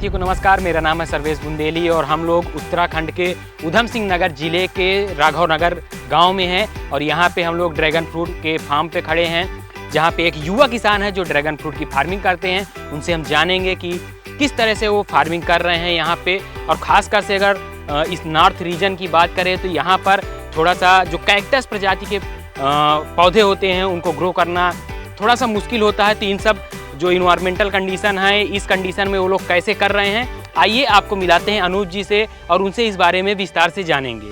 साथियों को नमस्कार। मेरा नाम है सर्वेश बुंदेली और हम लोग उत्तराखंड के उधम सिंह नगर जिले के राघव नगर गांव में हैं और यहाँ पे हम लोग ड्रैगन फ्रूट के फार्म पे खड़े हैं, जहाँ पे एक युवा किसान है जो ड्रैगन फ्रूट की फार्मिंग करते हैं। उनसे हम जानेंगे कि किस तरह से वो फार्मिंग कर रहे हैं यहाँ पे, और ख़ासकर से अगर इस नॉर्थ रीजन की बात करें तो यहाँ पर थोड़ा सा जो कैक्टस प्रजाति के पौधे होते हैं उनको ग्रो करना थोड़ा सा मुश्किल होता है। तो इन सब जो इन्वायरमेंटल कंडीशन है, इस कंडीशन में वो लोग कैसे कर रहे हैं, आइए आपको मिलाते हैं अनूप जी से और उनसे इस बारे में विस्तार से जानेंगे।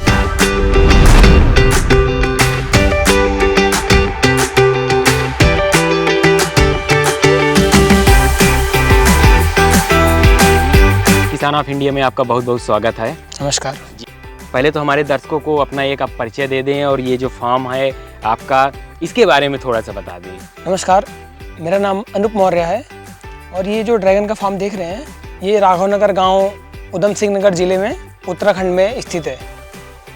किसान ऑफ इंडिया में आपका बहुत बहुत स्वागत है। नमस्कार जी। पहले तो हमारे दर्शकों को अपना एक आप परिचय दे दें और ये जो फार्म है आपका, इसके बारे में थोड़ा सा बता दें। नमस्कार, मेरा नाम अनूप मौर्य है और ये जो ड्रैगन का फार्म देख रहे हैं ये राघव नगर गाँव उधम सिंह नगर ज़िले में उत्तराखंड में स्थित है।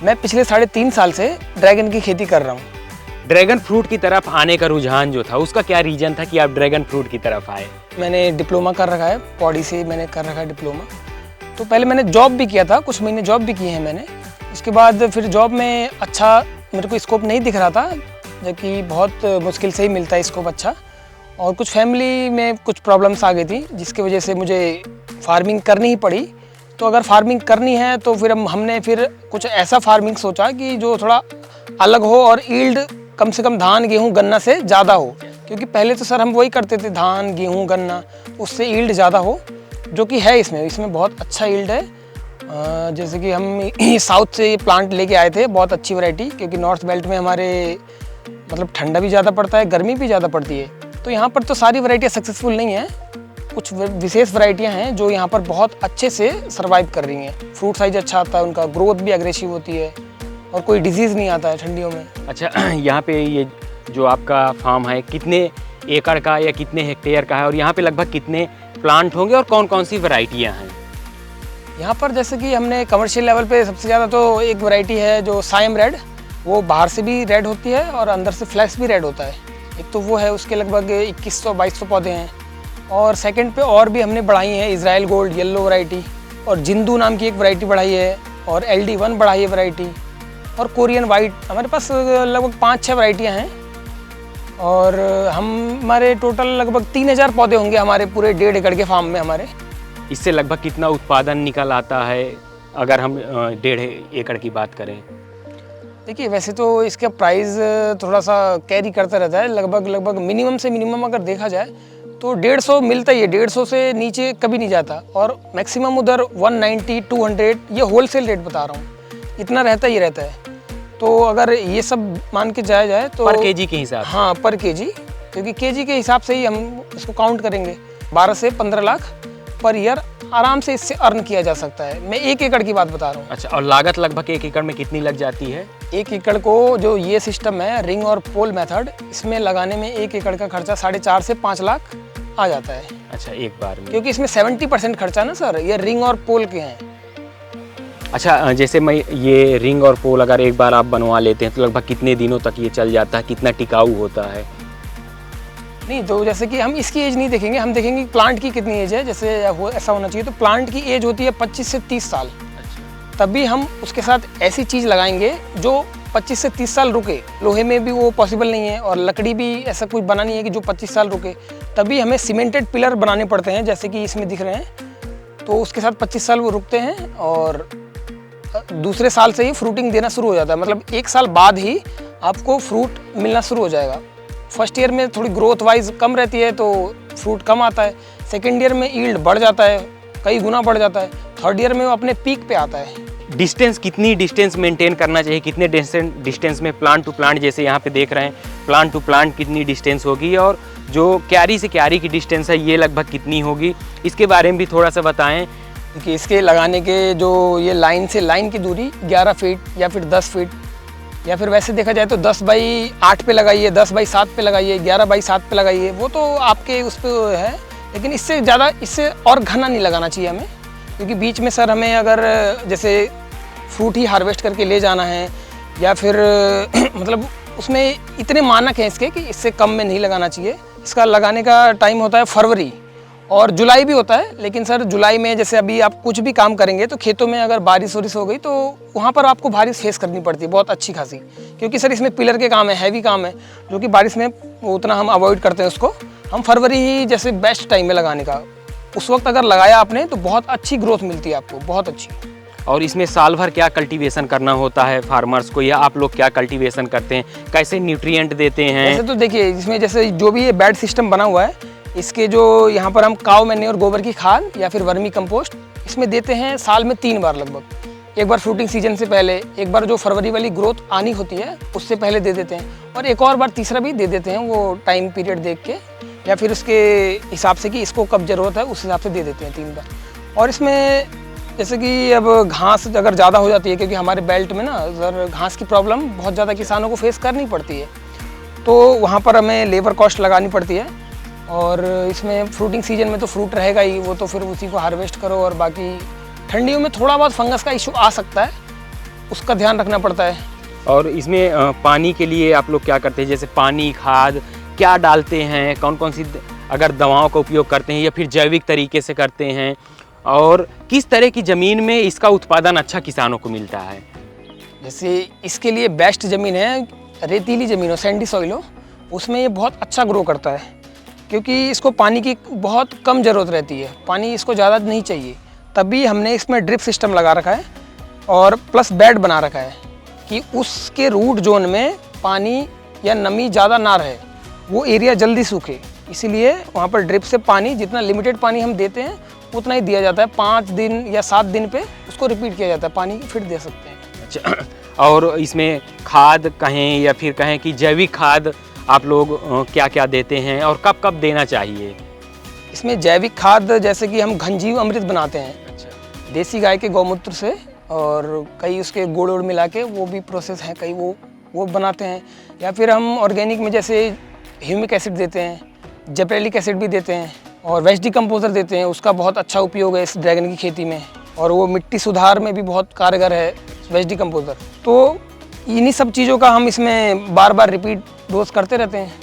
मैं पिछले 3.5 साल से ड्रैगन की खेती कर रहा हूँ। ड्रैगन फ्रूट की तरफ आने का रुझान जो था उसका क्या रीजन था कि आप ड्रैगन फ्रूट की तरफ आए? मैंने डिप्लोमा कर रखा है, पौड़ी से मैंने कर रखा है डिप्लोमा। तो पहले मैंने जॉब भी किया था, कुछ महीने जॉब भी किए हैं मैंने। उसके बाद फिर जॉब में अच्छा मेरे को स्कोप नहीं दिख रहा था, जबकि बहुत मुश्किल से ही मिलता है स्कोप अच्छा, और कुछ फैमिली में कुछ प्रॉब्लम्स आ गई थी जिसकी वजह से मुझे फार्मिंग करनी ही पड़ी। तो अगर फार्मिंग करनी है तो फिर हमने फिर कुछ ऐसा फार्मिंग सोचा कि जो थोड़ा अलग हो और ईल्ड कम से कम धान गेहूँ गन्ना से ज़्यादा हो, क्योंकि पहले तो सर हम वही करते थे, धान गेहूँ गन्ना, उससे ईल्ड ज़्यादा हो, जो कि है इसमें बहुत अच्छा ईल्ड है। जैसे कि हम साउथ से ये प्लांट लेके आए थे, बहुत अच्छी वैरायटी, क्योंकि नॉर्थ बेल्ट में हमारे मतलब ठंडा भी ज़्यादा पड़ता है, गर्मी भी ज़्यादा पड़ती है। तो यहाँ पर तो सारी वैरायटियाँ सक्सेसफुल नहीं हैं, कुछ विशेष वैरायटियाँ हैं जो यहाँ पर बहुत अच्छे से सर्वाइव कर रही हैं। फ्रूट साइज अच्छा आता है, उनका ग्रोथ भी अग्रेसिव होती है और कोई डिजीज़ नहीं आता है ठंडियों में। अच्छा, यहाँ पे ये जो आपका फार्म है कितने एकड़ का या कितने हेक्टेयर का है और यहाँ पे लगभग कितने प्लांट होंगे और कौन कौन सी वैरायटियाँ हैं? यहाँ पर जैसे कि हमने कमर्शियल लेवल पे सबसे ज़्यादा तो एक वैरायटी है जो सायम रेड, वो बाहर से भी रेड होती है और अंदर से फ्लैश भी रेड होता है। एक तो वो है, उसके लगभग 2100-2200 पौधे हैं। और सेकंड पे और भी हमने बढ़ाई है, इजराइल गोल्ड येलो वैरायटी, और जिंदू नाम की एक वैरायटी बढ़ाई है, और LD1 बढ़ाई है वैरायटी, और कोरियन वाइट। हमारे पास लगभग 5-6 वैरायटियाँ हैं और हमारे टोटल लगभग 3000 पौधे होंगे हमारे पूरे 1.5 एकड़ के फार्म में हमारे। इससे लगभग कितना उत्पादन निकल आता है अगर हम 1.5 एकड़ की बात करें? देखिए, वैसे तो इसका प्राइस थोड़ा सा कैरी करता रहता है, लगभग मिनिमम से मिनिमम अगर देखा जाए तो 150 मिलता ही है, 150 से नीचे कभी नहीं जाता, और मैक्सिमम उधर 190-200, ये होलसेल रेट बता रहा हूँ, इतना रहता ही रहता है। तो अगर ये सब मान के जाया जाए तो पर केजी के हिसाब? हाँ, पर केजी, क्योंकि केजी के हिसाब से ही हम इसको काउंट करेंगे। 12 से 15 लाख पर ईयर आराम से इससे अर्न किया जा सकता है। मैं 1 एकड़ की बात बता रहा हूँ। अच्छा, और लागत लगभग 1 एकड़ में कितनी लग जाती है? 1 एकड़ को जो ये सिस्टम है रिंग और पोल मेथड, इसमें लगाने में 1 एकड़ का खर्चा 4.5 से 5 लाख आ जाता है। अच्छा, एक बार में? क्योंकि इसमें 70% खर्चा ना सर, ये रिंग और पोल के हैं। अच्छा, जैसे मैं ये रिंग और पोल अगर एक बार आप बनवा लेते हैं तो लगभग कितने दिनों तक ये चल जाता है, कितना टिकाऊ होता है? नहीं, तो जैसे कि हम इसकी एज नहीं देखेंगे, हम देखेंगे प्लांट की कितनी एज है। जैसे ऐसा होना चाहिए, तो प्लांट की एज होती है 25 से 30 साल। अच्छा। तभी हम उसके साथ ऐसी चीज़ लगाएंगे जो 25 से 30 साल रुके। लोहे में भी वो पॉसिबल नहीं है और लकड़ी भी ऐसा कुछ बना नहीं है कि जो 25 साल रुके। तभी हमें सीमेंटेड पिलर बनाने पड़ते हैं, जैसे कि इसमें दिख रहे हैं, तो उसके साथ 25 साल वो रुकते हैं और दूसरे साल से ही फ्रूटिंग देना शुरू हो जाता है। मतलब 1 साल बाद ही आपको फ्रूट मिलना शुरू हो जाएगा। फर्स्ट ईयर में थोड़ी ग्रोथ वाइज कम रहती है तो फ्रूट कम आता है, सेकेंड ईयर में ईल्ड बढ़ जाता है, कई गुना बढ़ जाता है, थर्ड ईयर में वो अपने पीक पे आता है। डिस्टेंस, कितनी डिस्टेंस मेंटेन करना चाहिए, कितने डिस्टेंस में प्लांट टू प्लांट, जैसे यहाँ पे देख रहे हैं प्लांट टू प्लांट कितनी डिस्टेंस होगी, और जो क्यारी से क्यारी की डिस्टेंस है ये लगभग कितनी होगी, इसके बारे में भी थोड़ा सा बताएं। कि इसके लगाने के जो ये लाइन से लाइन की दूरी 11 फीट या फिर 10 फीट, या फिर वैसे देखा जाए तो 10x8 पे लगाइए, 10x7 पे लगाइए, 11x7 पे लगाइए, वो तो आपके उस पर है। लेकिन इससे ज़्यादा, इससे और घना नहीं लगाना चाहिए हमें, क्योंकि बीच में सर हमें अगर जैसे फ्रूट ही हार्वेस्ट करके ले जाना है या फिर मतलब उसमें इतने मानक हैं इसके कि इससे कम में नहीं लगाना चाहिए। इसका लगाने का टाइम होता है फरवरी, और जुलाई भी होता है, लेकिन सर जुलाई में जैसे अभी आप कुछ भी काम करेंगे तो खेतों में अगर बारिश वारिश हो गई तो वहाँ पर आपको बारिश फेस करनी पड़ती है बहुत अच्छी खासी, क्योंकि सर इसमें पिलर के काम है, हैवी काम है, जो कि बारिश में उतना हम अवॉइड करते हैं उसको। हम फरवरी ही जैसे बेस्ट टाइम में लगाने का, उस वक्त अगर लगाया आपने तो बहुत अच्छी ग्रोथ मिलती है आपको, बहुत अच्छी। और इसमें साल भर क्या कल्टीवेशन करना होता है फार्मर्स को, या आप लोग क्या कल्टीवेशन करते हैं, कैसे न्यूट्रिएंट देते हैं? वैसे तो देखिए इसमें जैसे जो भी ये बेड सिस्टम बना हुआ है, इसके जो यहाँ पर हम काव मैन्योर गोबर की खाद या फिर वर्मी कंपोस्ट इसमें देते हैं साल में 3 बार लगभग। एक बार फ्रूटिंग सीजन से पहले, एक बार जो फरवरी वाली ग्रोथ आनी होती है उससे पहले दे देते हैं, और एक और बार तीसरा भी दे देते हैं, वो टाइम पीरियड देख के या फिर उसके हिसाब से कि इसको कब ज़रूरत है उस हिसाब से दे देते हैं 3 बार। और इसमें जैसे कि अब घास अगर ज़्यादा हो जाती है, क्योंकि हमारे बेल्ट में ना सर घास की प्रॉब्लम बहुत ज़्यादा किसानों को फेस करनी पड़ती है, तो वहाँ पर हमें लेबर कॉस्ट लगानी पड़ती है। और इसमें फ्रूटिंग सीजन में तो फ्रूट रहेगा ही, वो तो फिर उसी को हार्वेस्ट करो, और बाकी ठंडियों में थोड़ा बहुत फंगस का इशू आ सकता है, उसका ध्यान रखना पड़ता है। और इसमें पानी के लिए आप लोग क्या करते हैं, जैसे पानी खाद क्या डालते हैं, कौन कौन सी अगर दवाओं का उपयोग करते हैं या फिर जैविक तरीके से करते हैं, और किस तरह की ज़मीन में इसका उत्पादन अच्छा किसानों को मिलता है? जैसे इसके लिए बेस्ट ज़मीन है रेतीली ज़मीन हो, सैंडी सॉइल हो, उसमें ये बहुत अच्छा ग्रो करता है, क्योंकि इसको पानी की बहुत कम ज़रूरत रहती है, पानी इसको ज़्यादा नहीं चाहिए। तभी हमने इसमें ड्रिप सिस्टम लगा रखा है और प्लस बेड बना रखा है कि उसके रूट जोन में पानी या नमी ज़्यादा ना रहे, वो एरिया जल्दी सूखे, इसीलिए वहाँ पर ड्रिप से पानी जितना लिमिटेड पानी हम देते हैं उतना ही दिया जाता है। 5 दिन या 7 दिन पे उसको रिपीट किया जाता है, पानी फिर दे सकते हैं। अच्छा, और इसमें खाद कहें या फिर कहें कि जैविक खाद आप लोग क्या क्या देते हैं और कब कब देना चाहिए? इसमें जैविक खाद जैसे कि हम घनजीव अमृत बनाते हैं, अच्छा, देसी गाय के गौमूत्र से, और कई उसके गुड़ उड़ मिला के वो भी प्रोसेस है, कई वो बनाते हैं। या फिर हम ऑर्गेनिक में जैसे ह्यूमिक एसिड देते हैं, जेपेलिक एसिड भी देते हैं, और वेस्ट डिकम्पोजर देते हैं, उसका बहुत अच्छा उपयोग है इस ड्रैगन की खेती में, और वो मिट्टी सुधार में भी बहुत कारगर है वेस्ट डिकम्पोजर। तो इन्हीं सब चीज़ों का हम इसमें बार बार रिपीट डोज करते रहते हैं।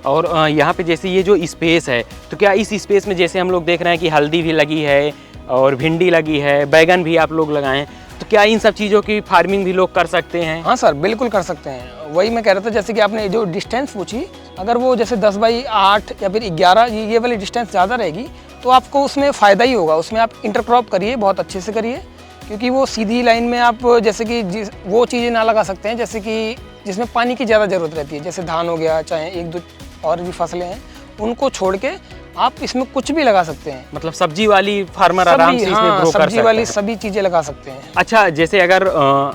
और यहाँ पे जैसे ये जो स्पेस है, तो क्या इस स्पेस में जैसे हम लोग देख रहे हैं कि हल्दी भी लगी है और भिंडी लगी है, बैगन भी आप लोग लगाएं, तो क्या इन सब चीज़ों की फार्मिंग भी लोग कर सकते हैं? हाँ सर, बिल्कुल कर सकते हैं। वही मैं कह रहा था, जैसे कि आपने जो डिस्टेंस पूछी, अगर वो जैसे 10 बाई 8 या फिर 11 ये वाली डिस्टेंस ज़्यादा रहेगी तो आपको उसमें फ़ायदा ही होगा। उसमें आप इंटरक्रॉप करिए, बहुत अच्छे से करिए, क्योंकि वो सीधी लाइन में आप जैसे कि वो चीज़ें ना लगा सकते हैं जैसे कि जिसमें पानी की ज़्यादा ज़रूरत रहती है, जैसे धान हो गया, चाहे 1-2 और भी फसलें हैं, उनको छोड़ के आप इसमें कुछ भी लगा सकते हैं। मतलब सब्जी वाली फार्मर आराम से इसमें ग्रो कर सकते हैं। सब्जी वाली सभी चीज़ें लगा सकते हैं। अच्छा, जैसे अगर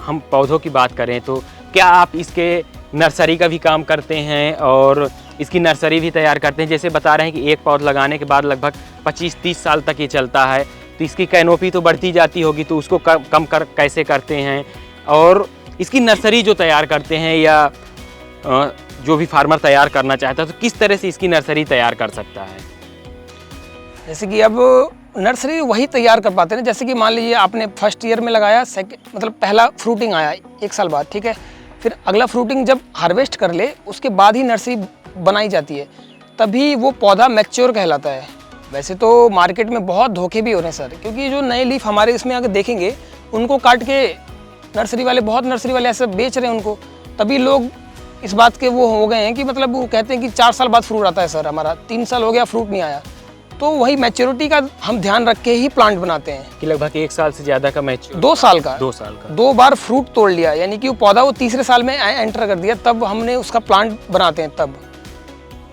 हम पौधों की बात करें तो क्या आप इसके नर्सरी का भी काम करते हैं और इसकी नर्सरी भी तैयार करते हैं? जैसे बता रहे हैं कि एक पौधा लगाने के बाद लगभग 25-30 साल तक ये चलता है, तो इसकी कैनोपी तो बढ़ती जाती होगी, तो उसको कम कैसे करते हैं? और इसकी नर्सरी जो तैयार करते हैं या जो भी फार्मर तैयार करना चाहता है, तो किस तरह से इसकी नर्सरी तैयार कर सकता है? जैसे कि अब नर्सरी वही तैयार कर पाते हैं, जैसे कि मान लीजिए आपने फर्स्ट ईयर में लगाया, मतलब पहला फ्रूटिंग आया 1 साल बाद, ठीक है, फिर अगला फ्रूटिंग जब हार्वेस्ट कर ले उसके बाद ही नर्सरी बनाई जाती है, तभी वो पौधा मैच्योर कहलाता है। वैसे तो मार्केट में बहुत धोखे भी हो रहे हैं सर, क्योंकि जो नए लीफ हमारे इसमें अगर देखेंगे उनको काट के बहुत नर्सरी वाले ऐसे बेच रहे हैं उनको, तभी लोग इस बात के वो हो गए हैं कि मतलब वो कहते हैं कि 4 साल बाद फ्रूट आता है सर, हमारा 3 साल हो गया फ्रूट नहीं आया। तो वही मैच्योरिटी का हम ध्यान रख के ही प्लांट बनाते हैं कि लगभग 1 साल से ज़्यादा का मैच्योर, 2 साल का 2 बार फ्रूट तोड़ लिया, यानी कि वो पौधा वो तीसरे साल में एंटर कर दिया, तब हमने उसका प्लांट बनाते हैं तब।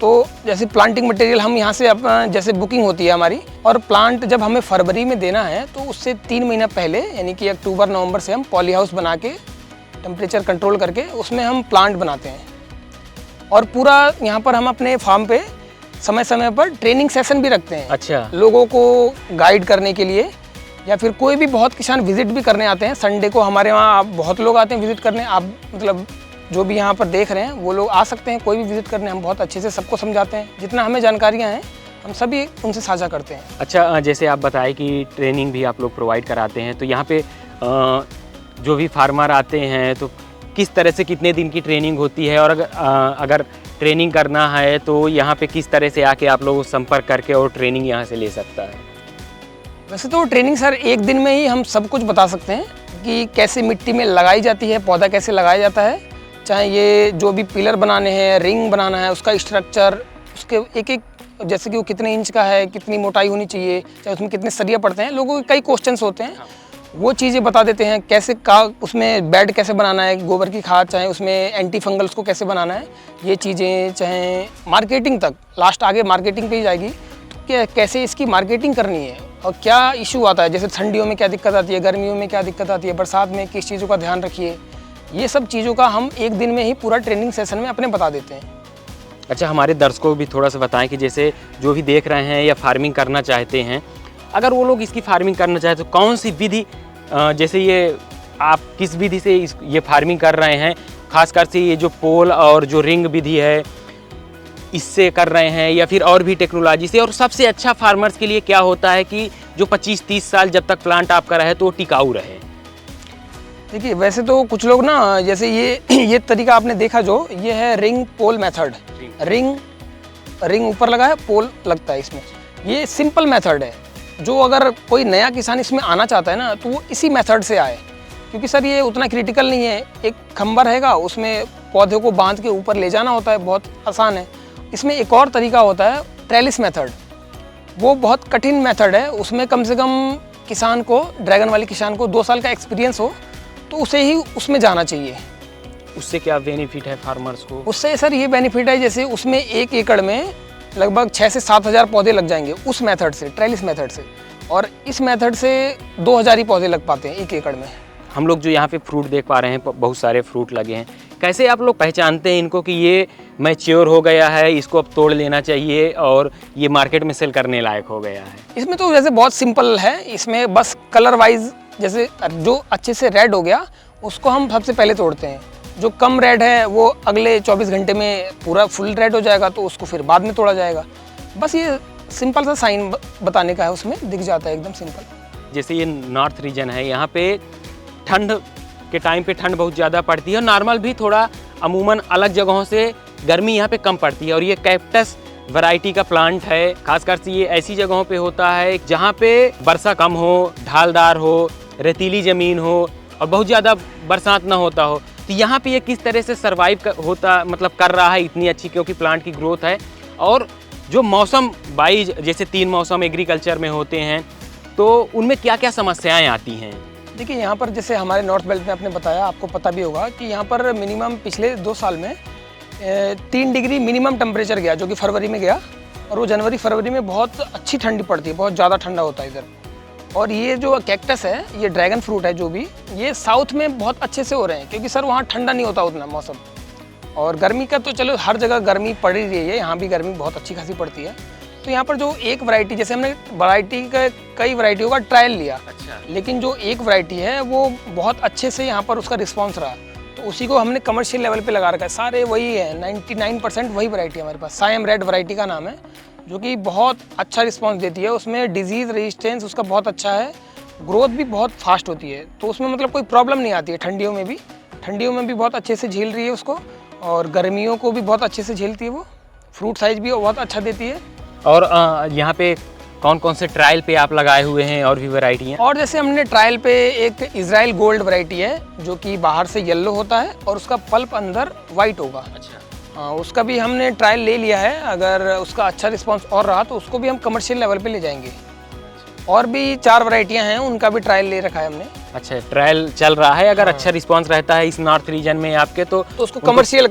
तो जैसे प्लांटिंग मटेरियल हम यहाँ से अपना जैसे बुकिंग होती है हमारी, और प्लांट जब हमें फरवरी में देना है तो उससे 3 महीना पहले, यानी कि अक्टूबर-नवंबर से हम पॉली हाउस बना के टेम्परेचर कंट्रोल करके उसमें हम प्लांट बनाते हैं। और पूरा यहाँ पर हम अपने फार्म पे समय समय पर ट्रेनिंग सेशन भी रखते हैं। अच्छा, लोगों को गाइड करने के लिए, या फिर कोई भी बहुत किसान विजिट भी करने आते हैं। संडे को हमारे वहाँ बहुत लोग आते हैं विजिट करने, आप मतलब जो भी यहाँ पर देख रहे हैं वो लोग आ सकते हैं कोई भी विजिट करने, हम बहुत अच्छे से सबको समझाते हैं, जितना हमें जानकारियाँ हैं हम सभी उनसे साझा करते हैं। अच्छा, जैसे आप बताएं कि ट्रेनिंग भी आप लोग प्रोवाइड कराते हैं, तो यहाँ पे जो भी फार्मर आते हैं तो किस तरह से कितने दिन की ट्रेनिंग होती है, और अगर ट्रेनिंग करना है तो यहाँ पे किस तरह से आके आप लोग संपर्क करके और ट्रेनिंग यहाँ से ले सकता है? वैसे तो ट्रेनिंग सर एक दिन में ही हम सब कुछ बता सकते हैं कि कैसे मिट्टी में लगाई जाती है, पौधा कैसे लगाया जाता है, चाहे ये जो भी पिलर बनाने हैं, रिंग बनाना है, उसका स्ट्रक्चर, उसके एक एक जैसे कि वो कितने इंच का है, कितनी मोटाई होनी चाहिए, चाहे उसमें कितने सरिया पड़ते हैं, लोगों के कई क्वेश्चंस होते हैं, वो चीज़ें बता देते हैं। कैसे का उसमें बेड कैसे बनाना है, गोबर की खाद, चाहे उसमें एंटी फंगल उसको कैसे बनाना है, ये चीज़ें, चाहे मार्केटिंग तक, लास्ट आगे मार्केटिंग पे ही जाएगी, तो कैसे इसकी मार्केटिंग करनी है और क्या इशू आता है, जैसे ठंडियों में क्या दिक्कत आती है, गर्मियों में क्या दिक्कत आती है, बरसात में किस चीज़ों का ध्यान रखिए, ये सब चीज़ों का हम एक दिन में ही पूरा ट्रेनिंग सेशन में अपने बता देते हैं। अच्छा, हमारे दर्शकों को भी थोड़ा सा बताएं कि जैसे जो भी देख रहे हैं या फार्मिंग करना चाहते हैं, अगर वो लोग इसकी फार्मिंग करना चाहते तो कौन सी विधि, जैसे ये आप किस विधि से ये फार्मिंग कर रहे हैं, खासकर से ये जो पोल और जो रिंग विधि है इससे कर रहे हैं या फिर और भी टेक्नोलॉजी से, और सबसे अच्छा फार्मर्स के लिए क्या होता है कि जो 25-30 साल जब तक प्लांट आपका रहे तो वो टिकाऊ रहे? देखिए वैसे तो कुछ लोग ना, जैसे ये तरीका आपने देखा, जो ये है रिंग पोल मेथड, रिंग ऊपर लगा है, पोल लगता है इसमें, ये सिंपल मेथड है। जो अगर कोई नया किसान इसमें आना चाहता है ना, तो वो इसी मेथड से आए, क्योंकि सर ये उतना क्रिटिकल नहीं है, एक खंभा रहेगा, उसमें पौधे को बांध के ऊपर ले जाना होता है, बहुत आसान है। इसमें एक और तरीका होता है ट्रेलिस मेथड, वो बहुत कठिन मेथड है, उसमें कम से कम किसान को, ड्रैगन वाले किसान को 2 साल का एक्सपीरियंस हो, तो उसे ही उसमें जाना चाहिए। उससे क्या बेनिफिट है फार्मर्स को? उससे सर ये बेनिफिट है, जैसे उसमें 1 एकड़ में लगभग 6 से 7 हज़ार पौधे लग जाएंगे उस मेथड से, ट्रेलिस मेथड से, और इस मेथड से 2000 ही पौधे लग पाते हैं 1 एकड़ में। हम लोग जो यहाँ पे फ्रूट देख पा रहे हैं, बहुत सारे फ्रूट लगे हैं, कैसे आप लोग पहचानते हैं इनको कि ये मैच्योर हो गया है, इसको अब तोड़ लेना चाहिए और ये मार्केट में सेल करने लायक हो गया है? इसमें तो वैसे बहुत सिंपल है, इसमें बस कलर वाइज, जैसे जो अच्छे से रेड हो गया उसको हम सबसे पहले तोड़ते हैं, जो कम रेड है वो अगले 24 घंटे में पूरा फुल रेड हो जाएगा, तो उसको फिर बाद में तोड़ा जाएगा। बस ये सिंपल सा साइन बताने का है, उसमें दिख जाता है एकदम सिंपल। जैसे ये नॉर्थ रीजन है, यहाँ पे ठंड के टाइम पे ठंड बहुत ज़्यादा पड़ती है और नॉर्मल भी थोड़ा अमूमन अलग जगहों से गर्मी यहाँ पे कम पड़ती है, और ये कैक्टस वैरायटी का प्लांट है। खासकर से ये ऐसी जगहों पे होता है जहाँ पे वर्षा कम हो, ढालदार हो, रेतीली ज़मीन हो और बहुत ज़्यादा बरसात ना होता हो। तो यहाँ पे ये किस तरह से सर्वाइव कर रहा है इतनी अच्छी, क्योंकि प्लांट की ग्रोथ है, और जो मौसम वाइज जैसे 3 मौसम एग्रीकल्चर में होते हैं, तो उनमें क्या क्या समस्याएं आती हैं? देखिए यहाँ पर जैसे हमारे नॉर्थ बेल्ट में आपने बताया, आपको पता भी होगा कि यहाँ पर मिनिमम पिछले 2 साल में 3 डिग्री मिनिमम टेम्परेचर गया, जो कि फरवरी में गया, और वो जनवरी फरवरी में बहुत अच्छी ठंडी पड़ती है, बहुत ज़्यादा ठंडा होता है इधर। और ये जो कैक्टस है, ये ड्रैगन फ्रूट है, जो भी ये साउथ में बहुत अच्छे से हो रहे हैं, क्योंकि सर वहाँ ठंडा नहीं होता उतना मौसम, और गर्मी का तो चलो हर जगह गर्मी पड़ ही रही है, यहाँ भी गर्मी बहुत अच्छी खासी पड़ती है। तो यहाँ पर जो एक वैरायटी, जैसे हमने वैरायटी का कई वैरायटियों का ट्रायल लिया, अच्छा, लेकिन जो एक वैरायटी है वो बहुत अच्छे से यहाँ पर उसका रिस्पॉन्स रहा, तो उसी को हमने कमर्शियल लेवल पे लगा रखा है। सारे वही है, 99% वही वैरायटी हमारे पास, सायम रेड वैरायटी का नाम है, जो कि बहुत अच्छा रिस्पॉन्स देती है। उसमें डिजीज़ रेजिस्टेंस उसका बहुत अच्छा है, ग्रोथ भी बहुत फास्ट होती है, तो उसमें मतलब कोई प्रॉब्लम नहीं आती है। ठंडियों में भी बहुत अच्छे से झेल रही है उसको, और गर्मियों को भी बहुत अच्छे से झेलती है वो, फ्रूट साइज भी बहुत अच्छा देती है। और यहाँ पे कौन कौन से ट्रायल पे आप लगाए हुए हैं और भी वैरायटी हैं? और जैसे हमने ट्रायल पे एक इजराइल गोल्ड वैरायटी है, जो कि बाहर से येलो होता है और उसका पल्प अंदर वाइट होगा। अच्छा, हाँ, उसका भी हमने ट्रायल ले लिया है, अगर उसका अच्छा रिस्पांस और रहा तो उसको भी हम कमर्शियल लेवल पे ले जाएंगे। और भी 4 वैरायटियां हैं, उनका भी ट्रायल ले रखा है हमने। अच्छा, ट्रायल चल रहा है, अगर अच्छा रिस्पांस रहता है इस नॉर्थ रीजन में आपके, तो उसको कमर्शियल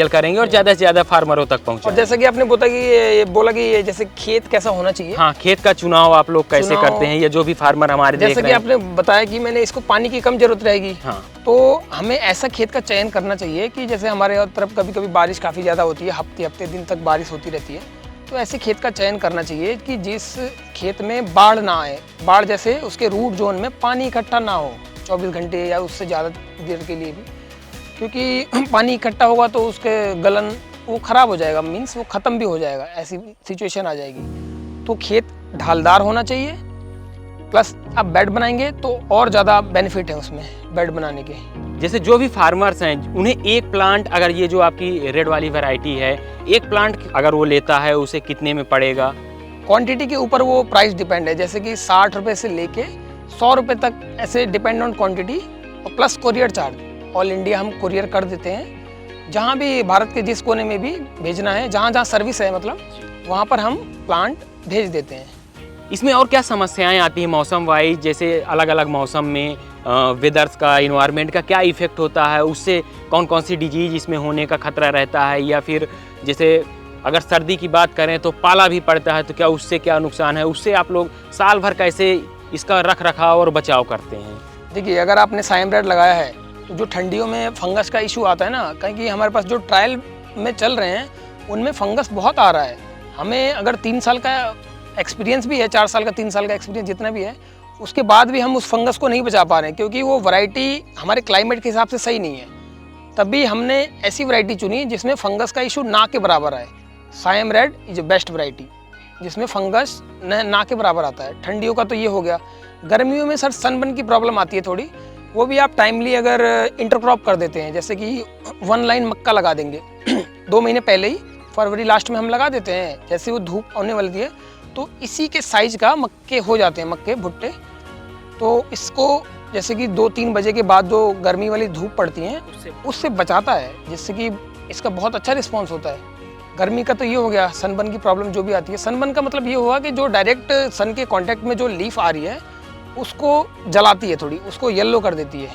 करेंगे और ज़्यादा से ज़्यादा फार्मरों तक पहुँचे। और जैसा कि आपने बोला कि ये जैसे खेत कैसा होना चाहिए, हाँ, खेत का चुनाव आप लोग कैसे करते हैं, ये जो भी फार्मर हमारे देख जैसे रहे कि हैं। आपने बताया कि मैंने इसको पानी की कम जरूरत रहेगी, हाँ, तो हमें ऐसा खेत का चयन करना चाहिए कि जैसे हमारे तरफ कभी कभी बारिश काफ़ी ज़्यादा होती है, हफ्ते दिन तक बारिश होती रहती है, तो ऐसे खेत का चयन करना चाहिए कि जिस खेत में बाढ़ ना आए, बाढ़ जैसे उसके रूट जोन में पानी इकट्ठा ना हो 24 घंटे या उससे ज़्यादा देर के लिए भी, क्योंकि पानी इकट्ठा होगा तो उसके गलन वो ख़राब हो जाएगा, मीन्स वो ख़त्म भी हो जाएगा, ऐसी सिचुएशन आ जाएगी। तो खेत ढालदार होना चाहिए, प्लस आप बेड बनाएंगे तो और ज़्यादा बेनिफिट है उसमें बेड बनाने के। जैसे जो भी फार्मर्स हैं उन्हें एक प्लांट, अगर ये जो आपकी रेड वाली वैरायटी है, एक प्लांट अगर वो लेता है उसे कितने में पड़ेगा? क्वांटिटी के ऊपर वो प्राइस डिपेंड है, जैसे कि 60 रुपये से लेके 100 रुपये तक, ऐसे डिपेंड ऑन क्वांटिटी और plus courier charge. All India हम कोरियर कर देते हैं, जहाँ भी भारत के जिस कोने में भी भेजना है, जहाँ जहाँ सर्विस है मतलब वहाँ पर हम प्लांट भेज देते हैं। इसमें और क्या समस्याएं आती हैं मौसम वाइज, जैसे अलग अलग मौसम में वेदर्स का, इन्वायरमेंट का क्या इफेक्ट होता है, उससे कौन कौन सी डिजीज इसमें होने का खतरा रहता है, या फिर जैसे अगर सर्दी की बात करें तो पाला भी पड़ता है तो क्या उससे क्या नुकसान है, उससे आप लोग साल भर कैसे इसका रख रखाव और बचाव करते हैं? देखिए, अगर आपने साइम रेड लगाया है तो जो ठंडियों में फंगस का इशू आता है ना, क्योंकि हमारे पास जो ट्रायल में चल रहे हैं उनमें फंगस बहुत आ रहा है। हमें अगर 3 साल का एक्सपीरियंस भी है, 4 साल का, 3 साल का एक्सपीरियंस जितना भी है, उसके बाद भी हम उस फंगस को नहीं बचा पा रहे हैं, क्योंकि वो वैरायटी हमारे क्लाइमेट के हिसाब से सही नहीं है। तभी हमने ऐसी वैरायटी चुनी जिसमें फंगस का इशू ना के बराबर आए। साइम रेड इज बेस्ट वैरायटी जिसमें फंगस ना के बराबर आता है। ठंडियों का तो ये हो गया। गर्मियों में सर सनबर्न की प्रॉब्लम आती है थोड़ी, वो भी आप टाइमली अगर इंटरक्रॉप कर देते हैं, जैसे कि 1 लाइन मक्का लगा देंगे 2 महीने पहले ही, फरवरी लास्ट में हम लगा देते हैं, जैसे वो धूप आने वाली है तो इसी के साइज का मक्के हो जाते हैं, मक्के भुट्टे। तो इसको जैसे कि 2-3 बजे के बाद जो गर्मी वाली धूप पड़ती है उससे बचाता है, जिससे कि इसका बहुत अच्छा रिस्पॉन्स होता है। गर्मी का तो ये हो गया। सनबर्न की प्रॉब्लम जो भी आती है, सनबर्न का मतलब ये हुआ कि जो डायरेक्ट सन के कांटेक्ट में जो लीफ आ रही है उसको जलाती है, थोड़ी उसको येलो कर देती है।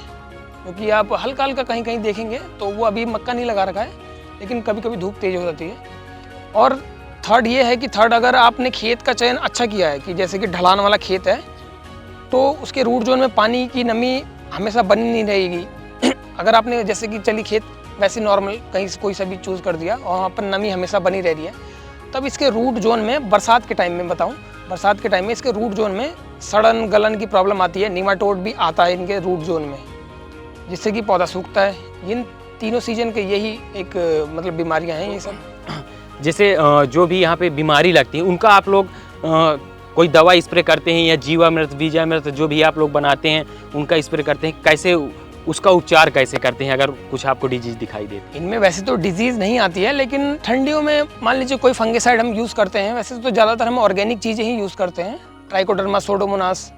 क्योंकि आप हल्का हल्का कहीं कहीं देखेंगे तो वो अभी मक्का नहीं लगा रखा है, लेकिन कभी कभी धूप तेज हो जाती है। और थर्ड ये है कि अगर आपने खेत का चयन अच्छा किया है, कि जैसे कि ढलान वाला खेत है तो उसके रूट जोन में पानी की नमी हमेशा बनी नहीं रहेगी। अगर आपने जैसे कि चली खेत वैसे नॉर्मल कहीं से कोई सा भी चूज़ कर दिया और वहाँ पर नमी हमेशा बनी रह रही है, तब इसके रूट जोन में बरसात के टाइम में बताऊँ, बरसात के टाइम में इसके रूट जोन में सड़न गलन की प्रॉब्लम आती है, नीमाटोड भी आता है इनके रूट जोन में, जिससे कि पौधा सूखता है। इन तीनों सीजन के यही एक मतलब बीमारियाँ हैं ये सब। जैसे जो भी यहाँ पे बीमारी लगती है उनका आप लोग कोई दवा स्प्रे करते हैं, या जीवामृत, बीजामृत जो भी आप लोग बनाते हैं उनका स्प्रे करते हैं, कैसे उसका उपचार कैसे करते हैं अगर कुछ आपको डिजीज दिखाई दे? इनमें वैसे तो डिजीज़ नहीं आती है, लेकिन ठंडियों में मान लीजिए कोई फंगिसाइड हम यूज़ करते हैं। वैसे तो ज़्यादातर हम ऑर्गेनिक चीज़ें ही यूज़ करते हैं, ट्राइकोडर्मा, सोडोमोनास,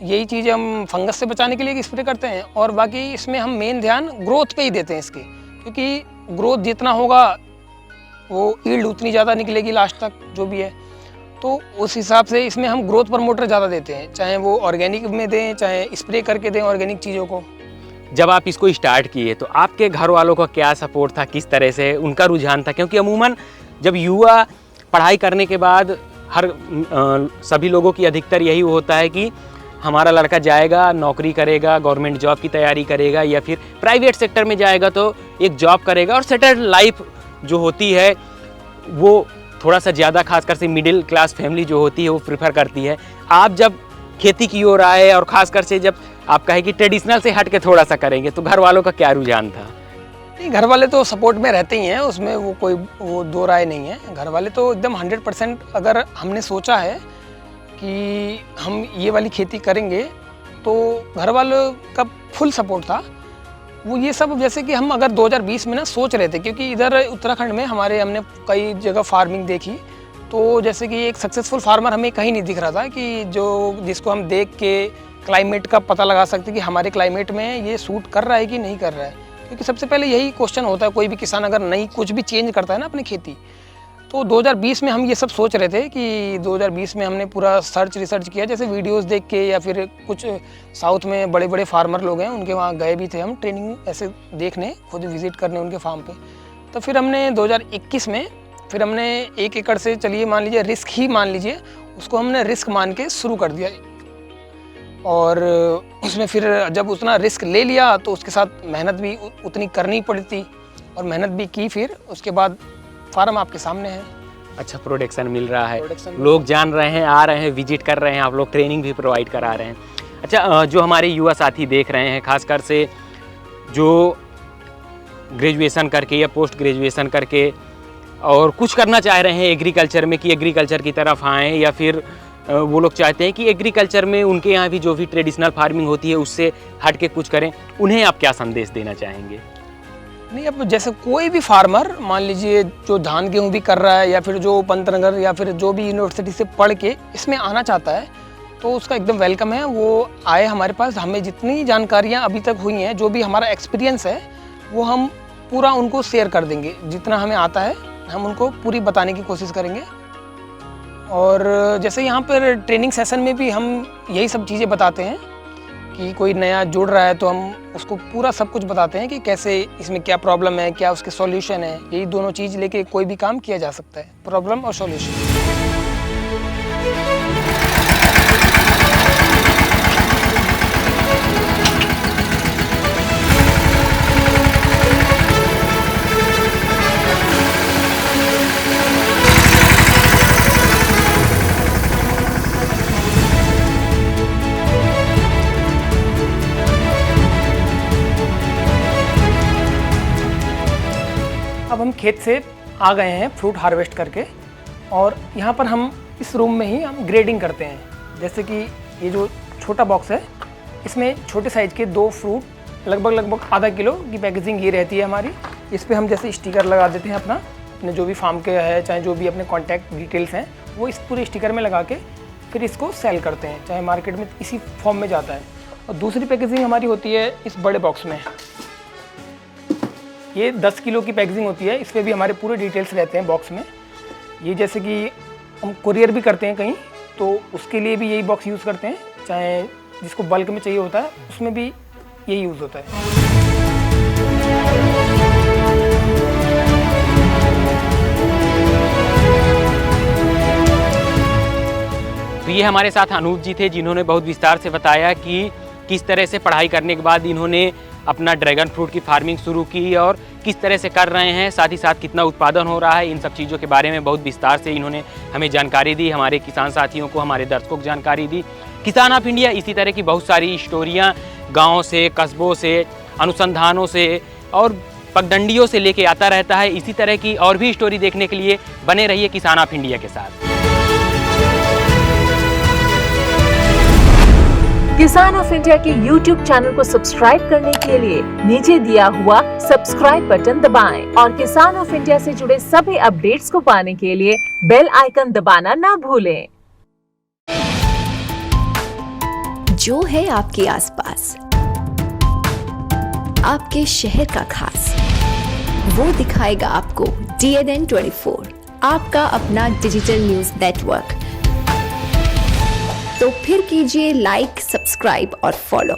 यही चीज़ें हम फंगस से बचाने के लिए स्प्रे करते हैं। और बाकी इसमें हम मेन ध्यान ग्रोथ पे ही देते हैं इसके, क्योंकि ग्रोथ जितना होगा वो ईल्ड उतनी ज़्यादा निकलेगी लास्ट तक जो भी है। तो उस हिसाब से इसमें हम ग्रोथ प्रमोटर ज़्यादा देते हैं, चाहे वो ऑर्गेनिक में दें चाहे स्प्रे करके दें ऑर्गेनिक चीज़ों को। जब आप इसको स्टार्ट किए तो आपके घर वालों का क्या सपोर्ट था, किस तरह से उनका रुझान था? क्योंकि अमूमन जब युवा पढ़ाई करने के बाद सभी लोगों की अधिकतर यही होता है कि हमारा लड़का जाएगा, नौकरी करेगा, गवर्नमेंट जॉब की तैयारी करेगा, या फिर प्राइवेट सेक्टर में जाएगा तो एक जॉब करेगा और सेटल्ड लाइफ जो होती है वो थोड़ा सा ज़्यादा, खासकर से मिडिल क्लास फैमिली जो होती है वो प्रेफर करती है। आप जब खेती की ओर आए और ख़ासकर से जब आप कहे कि ट्रेडिशनल से हट के थोड़ा सा करेंगे, तो घर वालों का क्या रुझान था? नहीं, घर वाले तो सपोर्ट में रहते ही हैं, उसमें वो दो राय नहीं है। घर वाले तो एकदम 100%, अगर हमने सोचा है कि हम ये वाली खेती करेंगे तो घर वालों का फुल सपोर्ट था। वो ये सब जैसे कि हम अगर 2020 में ना सोच रहे थे, क्योंकि इधर उत्तराखंड में हमने कई जगह फार्मिंग देखी, तो जैसे कि एक सक्सेसफुल फार्मर हमें कहीं नहीं दिख रहा था कि जिसको हम देख के क्लाइमेट का पता लगा सकते कि हमारे क्लाइमेट में ये सूट कर रहा है कि नहीं कर रहा है। क्योंकि सबसे पहले यही क्वेश्चन होता है, कोई भी किसान अगर नई कुछ भी चेंज करता है ना अपनी खेती। तो 2020 में हम ये सब सोच रहे थे कि 2020 में हमने पूरा रिसर्च किया, जैसे वीडियोस देख के, या फिर कुछ साउथ में बड़े बड़े फार्मर लोग हैं उनके वहाँ गए भी थे हम ट्रेनिंग ऐसे देखने, खुद विजिट करने उनके फार्म पे। तो फिर हमने 2021 में फिर हमने 1 एकड़ से, चलिए मान लीजिए रिस्क ही मान लीजिए, उसको हमने रिस्क मान के शुरू कर दिया। और उसमें फिर जब उतना रिस्क ले लिया तो उसके साथ मेहनत भी उतनी करनी पड़ती, और मेहनत भी की। फिर उसके बाद फार्म आपके सामने है, अच्छा प्रोडक्शन मिल रहा है, लोग जान रहे हैं, आ रहे हैं, विजिट कर रहे हैं, आप लोग ट्रेनिंग भी प्रोवाइड करा रहे हैं। अच्छा, जो हमारे युवा साथी देख रहे हैं, खासकर से जो ग्रेजुएशन करके या पोस्ट ग्रेजुएशन करके और कुछ करना चाह रहे हैं एग्रीकल्चर में, कि एग्रीकल्चर की तरफ आएँ, या फिर वो लोग चाहते हैं कि एग्रीकल्चर में उनके यहाँ भी जो भी ट्रेडिशनल फार्मिंग होती है उससे हट के कुछ करें, उन्हें आप क्या संदेश देना चाहेंगे? नहीं, अब जैसे कोई भी फार्मर मान लीजिए जो धान गेहूँ भी कर रहा है या फिर जो पंतनगर या फिर जो भी यूनिवर्सिटी से पढ़ के इसमें आना चाहता है तो उसका एकदम वेलकम है। वो आए हमारे पास, हमें जितनी जानकारियाँ अभी तक हुई हैं, जो भी हमारा एक्सपीरियंस है वो हम पूरा उनको शेयर कर देंगे। जितना हमें आता है हम उनको पूरी बताने की कोशिश करेंगे। और जैसे यहाँ पर ट्रेनिंग सेशन में भी हम यही सब चीज़ें बताते हैं कि कोई नया जुड़ रहा है तो हम उसको पूरा सब कुछ बताते हैं कि कैसे इसमें क्या प्रॉब्लम है, क्या उसके सॉल्यूशन है। यही दोनों चीज़ लेके कोई भी काम किया जा सकता है, प्रॉब्लम और सॉल्यूशन। अब हम खेत से आ गए हैं फ्रूट हार्वेस्ट करके, और यहाँ पर हम इस रूम में ही हम ग्रेडिंग करते हैं। जैसे कि ये जो छोटा बॉक्स है इसमें छोटे साइज़ के 2 फ्रूट लगभग आधा किलो की पैकेजिंग ये रहती है हमारी। इस पर हम जैसे स्टिकर लगा देते हैं अपने जो भी फार्म के है, चाहे जो भी अपने कॉन्टैक्ट डिटेल्स हैं वो इस पूरे स्टिकर में लगा के फिर इसको सेल करते हैं, चाहे मार्केट में इसी फॉर्म में जाता है। और दूसरी पैकेजिंग हमारी होती है इस बड़े बॉक्स में। ये 10 किलो की पैकेजिंग होती है, इस पर भी हमारे पूरे डिटेल्स रहते हैं बॉक्स में। ये जैसे कि हम कुरियर भी करते हैं कहीं, तो उसके लिए भी यही बॉक्स यूज़ करते हैं, चाहे जिसको बल्क में चाहिए होता है उसमें भी यही यूज़ होता है। तो ये हमारे साथ अनूप जी थे, जिन्होंने बहुत विस्तार से बताया कि किस तरह से पढ़ाई करने के बाद इन्होंने अपना ड्रैगन फ्रूट की फार्मिंग शुरू की और किस तरह से कर रहे हैं, साथ ही साथ कितना उत्पादन हो रहा है। इन सब चीज़ों के बारे में बहुत विस्तार से इन्होंने हमें जानकारी दी, हमारे किसान साथियों को, हमारे दर्शकों को जानकारी दी। किसान ऑफ इंडिया इसी तरह की बहुत सारी स्टोरियाँ गाँव से, कस्बों से, अनुसंधानों से और पगडंडियों से लेके आता रहता है। इसी तरह की और भी स्टोरी देखने के लिए बने रहिए किसान ऑफ इंडिया के साथ। किसान ऑफ इंडिया के YouTube चैनल को सब्सक्राइब करने के लिए नीचे दिया हुआ सब्सक्राइब बटन दबाएं और किसान ऑफ इंडिया से जुड़े सभी अपडेट्स को पाने के लिए बेल आइकन दबाना ना भूलें। जो है आपके आसपास, आपके शहर का खास, वो दिखाएगा आपको DNN 24, आपका अपना डिजिटल न्यूज नेटवर्क। तो फिर कीजिए लाइक, सब्सक्राइब और फॉलो।